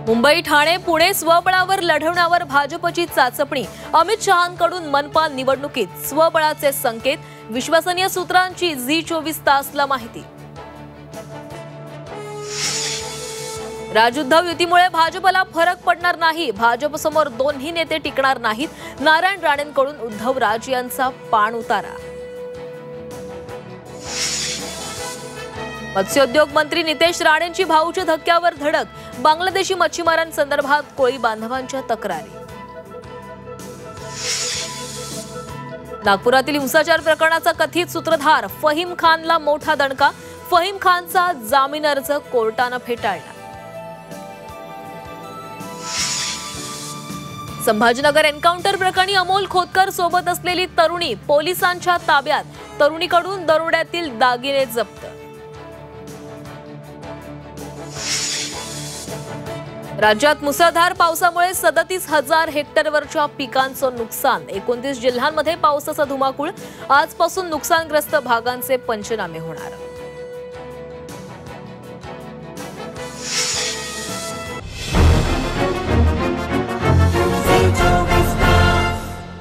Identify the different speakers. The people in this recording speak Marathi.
Speaker 1: मुंबई, ठाणे, पुणे स्वबळावर लढवण्यावर भाजपची चाचपणी। अमित शहांकडून मनपा निवडणुकीत स्वबळाचे संकेत। विश्वसनीय सूत्रांची झी24 तासला माहिती। राजउद्धव युतीमुळे भाजपला फरक पडणार नाही। भाजपसमोर दोन्ही नेते टिकणार नाहीत। नारायण राणेंकडून उद्धवराज यांचा पाण उतारा। मत्स्योद्योग मंत्री नितेश राणेंची भाऊच्या धक्क्यावर धडक। बांगलादेशी मच्छीमारांसंदर्भात कोळी बांधवांच्या तक्रारी। नागपुरातील हिंसाचार प्रकरणाचा कथित सूत्रधार फहीम खानला मोठा दणका। फहीम खानचा जामीन अर्ज कोर्टाने फेटाळला। संभाजीनगर एन्काउंटर प्रकरणी अमोल खोतकर सोबत असलेली तरुणी पोलिसांच्या ताब्यात। तरुणीकडून दरोड्यातील दागिने जप्त। राज्यात मुसळधार पावसामुळे 37,000 हेक्टरवरच्या पिकांचं नुकसान। 29 जिल्ह्यांमध्ये पावसाचा धुमाकूळ। आजपासून नुकसानग्रस्त भागांचे पंचनामे होणार।